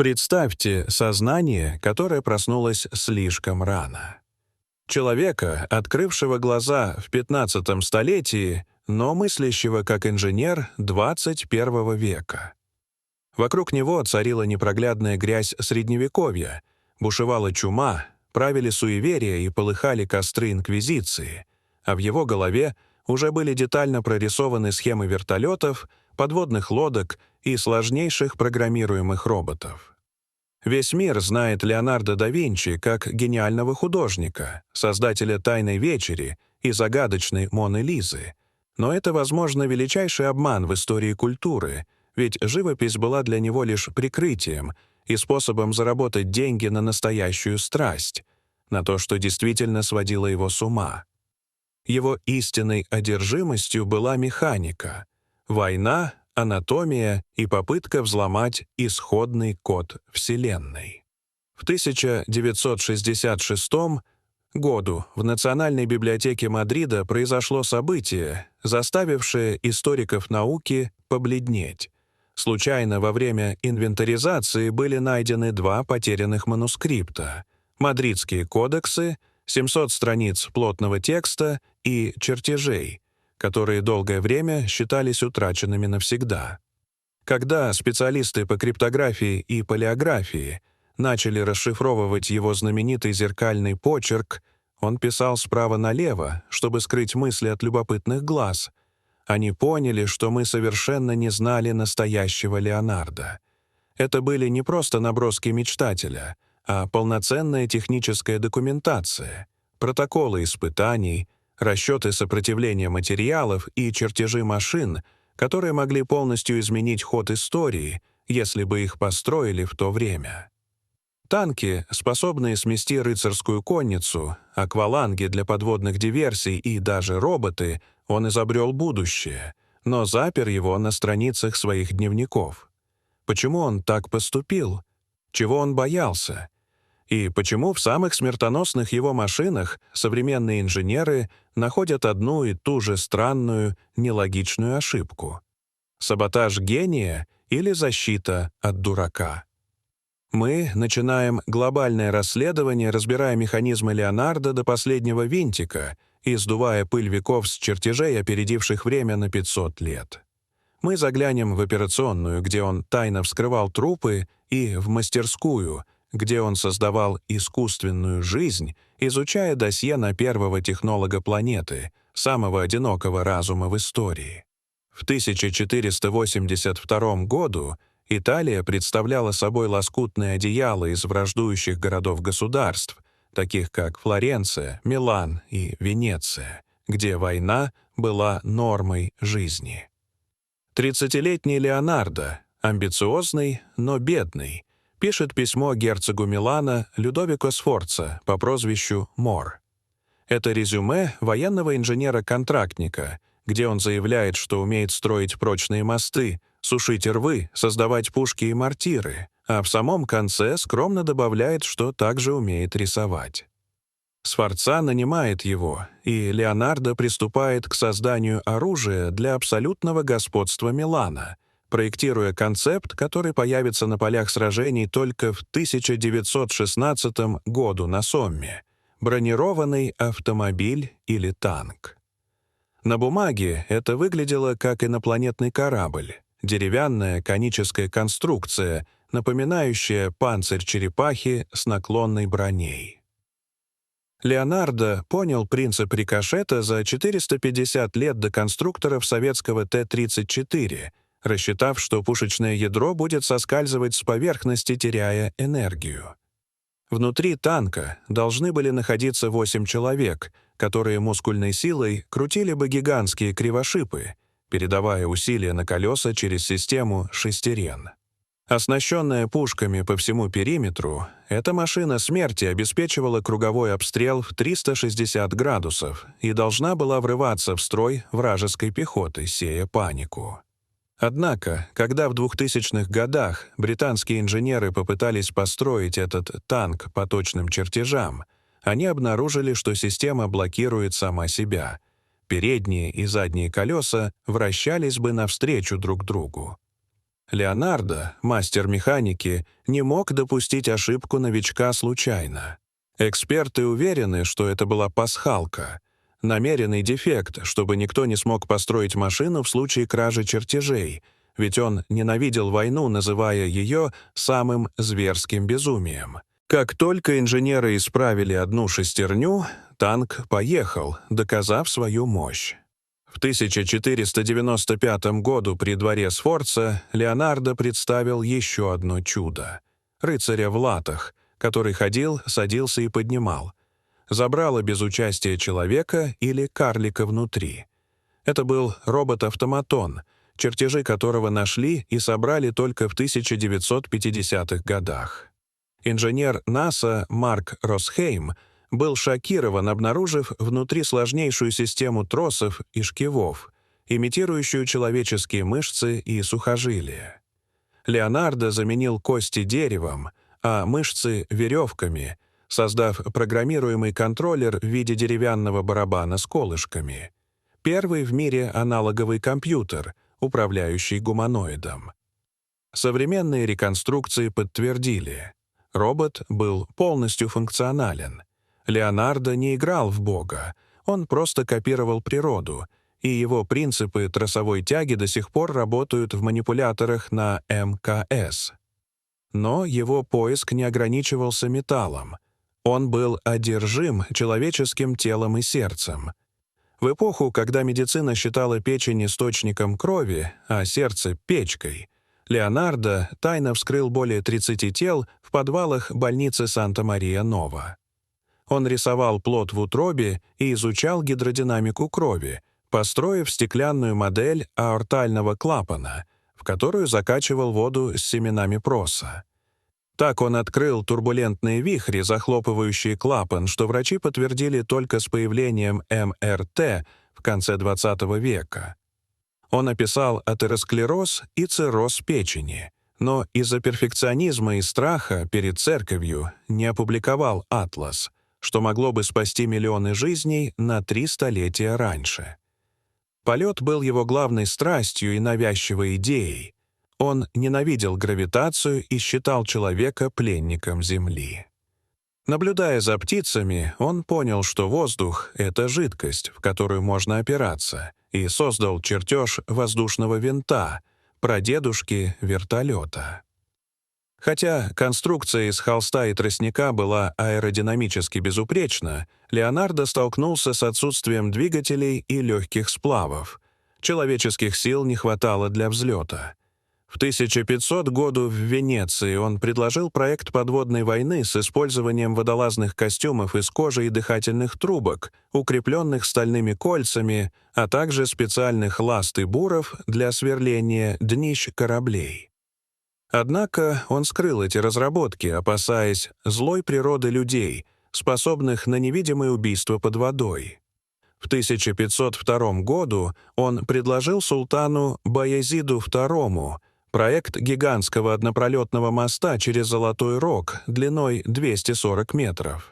Представьте сознание, которое проснулось слишком рано. Человека, открывшего глаза в 15 столетии, но мыслящего как инженер 21 века. Вокруг него царила непроглядная грязь Средневековья, бушевала чума, правили суеверия и полыхали костры инквизиции, а в его голове уже были детально прорисованы схемы вертолетов, подводных лодок и сложнейших программируемых роботов. Весь мир знает Леонардо да Винчи как гениального художника, создателя «Тайной вечери» и загадочной «Моны Лизы». Но это, возможно, величайший обман в истории культуры, ведь живопись была для него лишь прикрытием и способом заработать деньги на настоящую страсть, на то, что действительно сводило его с ума. Его истинной одержимостью была механика, война, анатомия и попытка взломать исходный код Вселенной. В 1966 году в Национальной библиотеке Мадрида произошло событие, заставившее историков науки побледнеть. Случайно во время инвентаризации были найдены два потерянных манускрипта — Мадридские кодексы, 700 страниц плотного текста и чертежей, которые долгое время считались утраченными навсегда. Когда специалисты по криптографии и палеографии начали расшифровывать его знаменитый зеркальный почерк, он писал справа налево, чтобы скрыть мысли от любопытных глаз. Они поняли, что мы совершенно не знали настоящего Леонардо. Это были не просто наброски мечтателя, а полноценная техническая документация, протоколы испытаний, расчеты сопротивления материалов и чертежи машин, которые могли полностью изменить ход истории, если бы их построили в то время. Танки, способные смести рыцарскую конницу, акваланги для подводных диверсий и даже роботы, он изобрел будущее, но запер его на страницах своих дневников. Почему он так поступил? Чего он боялся? И почему в самых смертоносных его машинах современные инженеры находят одну и ту же странную, нелогичную ошибку? Саботаж гения или защита от дурака? Мы начинаем глобальное расследование, разбирая механизмы Леонардо до последнего винтика и сдувая пыль веков с чертежей, опередивших время на 500 лет. Мы заглянем в операционную, где он тайно вскрывал трупы, и в мастерскую, где он создавал искусственную жизнь, изучая досье на первого технолога планеты, самого одинокого разума в истории. В 1482 году Италия представляла собой лоскутное одеяло из враждующих городов-государств, таких как Флоренция, Милан и Венеция, где война была нормой жизни. 30-летний Леонардо, амбициозный, но бедный, пишет письмо герцогу Милана Людовико Сфорца по прозвищу Мор. Это резюме военного инженера-контрактника, где он заявляет, что умеет строить прочные мосты, сушить рвы, создавать пушки и мортиры, а в самом конце скромно добавляет, что также умеет рисовать. Сфорца нанимает его, и Леонардо приступает к созданию оружия для абсолютного господства Милана, проектируя концепт, который появится на полях сражений только в 1916 году на Сомме — бронированный автомобиль или танк. На бумаге это выглядело как инопланетный корабль, деревянная коническая конструкция, напоминающая панцирь черепахи с наклонной броней. Леонардо понял принцип рикошета за 450 лет до конструкторов советского Т-34, рассчитав, что пушечное ядро будет соскальзывать с поверхности, теряя энергию. Внутри танка должны были находиться 8 человек, которые мускульной силой крутили бы гигантские кривошипы, передавая усилия на колеса через систему шестерен. Оснащенная пушками по всему периметру, эта машина смерти обеспечивала круговой обстрел в 360 градусов и должна была врываться в строй вражеской пехоты, сея панику. Однако, когда в 2000-х годах британские инженеры попытались построить этот танк по точным чертежам, они обнаружили, что система блокирует сама себя. Передние и задние колеса вращались бы навстречу друг другу. Леонардо, мастер механики, не мог допустить ошибку новичка случайно. Эксперты уверены, что это была пасхалка, намеренный дефект, чтобы никто не смог построить машину в случае кражи чертежей, ведь он ненавидел войну, называя ее самым зверским безумием. Как только инженеры исправили одну шестерню, танк поехал, доказав свою мощь. В 1495 году при дворе Сфорца Леонардо представил еще одно чудо — рыцаря в латах, который ходил, садился и поднимал. Забрало без участия человека или карлика внутри. Это был робот-автоматон, чертежи которого нашли и собрали только в 1950-х годах. Инженер НАСА Марк Росхейм был шокирован, обнаружив внутри сложнейшую систему тросов и шкивов, имитирующую человеческие мышцы и сухожилия. Леонардо заменил кости деревом, а мышцы — веревками, создав программируемый контроллер в виде деревянного барабана с колышками. Первый в мире аналоговый компьютер, управляющий гуманоидом. Современные реконструкции подтвердили — робот был полностью функционален. Леонардо не играл в Бога, он просто копировал природу, и его принципы тросовой тяги до сих пор работают в манипуляторах на МКС. Но его поиск не ограничивался металлом. Он был одержим человеческим телом и сердцем. В эпоху, когда медицина считала печень источником крови, а сердце — печкой, Леонардо тайно вскрыл более 30 тел в подвалах больницы Санта-Мария-Нова. Он рисовал плод в утробе и изучал гидродинамику крови, построив стеклянную модель аортального клапана, в которую закачивал воду с семенами проса. Так он открыл турбулентные вихри, захлопывающие клапан, что врачи подтвердили только с появлением МРТ в конце XX века. Он описал атеросклероз и цирроз печени, но из-за перфекционизма и страха перед церковью не опубликовал атлас, что могло бы спасти миллионы жизней на 3 столетия раньше. Полет был его главной страстью и навязчивой идеей. Он ненавидел гравитацию и считал человека пленником Земли. Наблюдая за птицами, он понял, что воздух — это жидкость, в которую можно опираться, и создал чертеж воздушного винта, прадедушки вертолета. Хотя конструкция из холста и тростника была аэродинамически безупречна, Леонардо столкнулся с отсутствием двигателей и легких сплавов. Человеческих сил не хватало для взлета. В 1500 году в Венеции он предложил проект подводной войны с использованием водолазных костюмов из кожи и дыхательных трубок, укрепленных стальными кольцами, а также специальных ласт и буров для сверления днищ кораблей. Однако он скрыл эти разработки, опасаясь злой природы людей, способных на невидимые убийства под водой. В 1502 году он предложил султану Баязиду II проект гигантского однопролетного моста через Золотой Рог длиной 240 метров.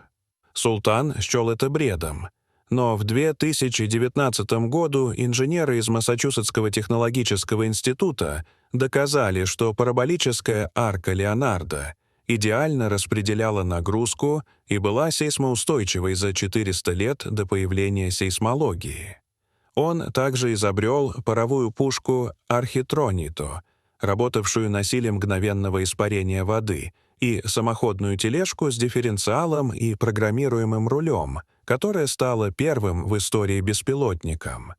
Султан счел это бредом. Но в 2019 году инженеры из Массачусетского технологического института доказали, что параболическая арка Леонардо идеально распределяла нагрузку и была сейсмоустойчивой за 400 лет до появления сейсмологии. Он также изобрел паровую пушку архитронито, работавшую на силе мгновенного испарения воды, и самоходную тележку с дифференциалом и программируемым рулем, которая стала первым в истории беспилотником.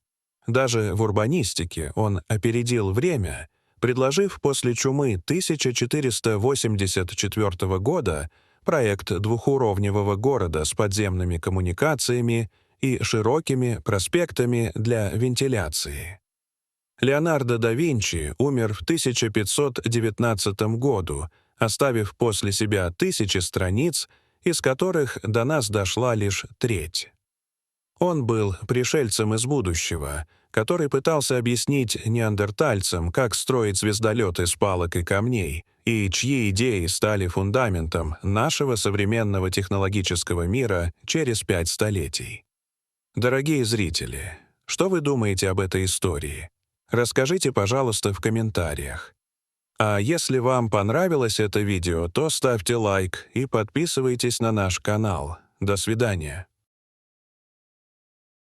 Даже в урбанистике он опередил время, предложив после чумы 1484 года проект двухуровневого города с подземными коммуникациями и широкими проспектами для вентиляции. Леонардо да Винчи умер в 1519 году, оставив после себя тысячи страниц, из которых до нас дошла лишь треть. Он был пришельцем из будущего, который пытался объяснить неандертальцам, как строить звездолет из палок и камней, и чьи идеи стали фундаментом нашего современного технологического мира через 5 столетий. Дорогие зрители, что вы думаете об этой истории? Расскажите, пожалуйста, в комментариях. А если вам понравилось это видео, то ставьте лайк и подписывайтесь на наш канал. До свидания.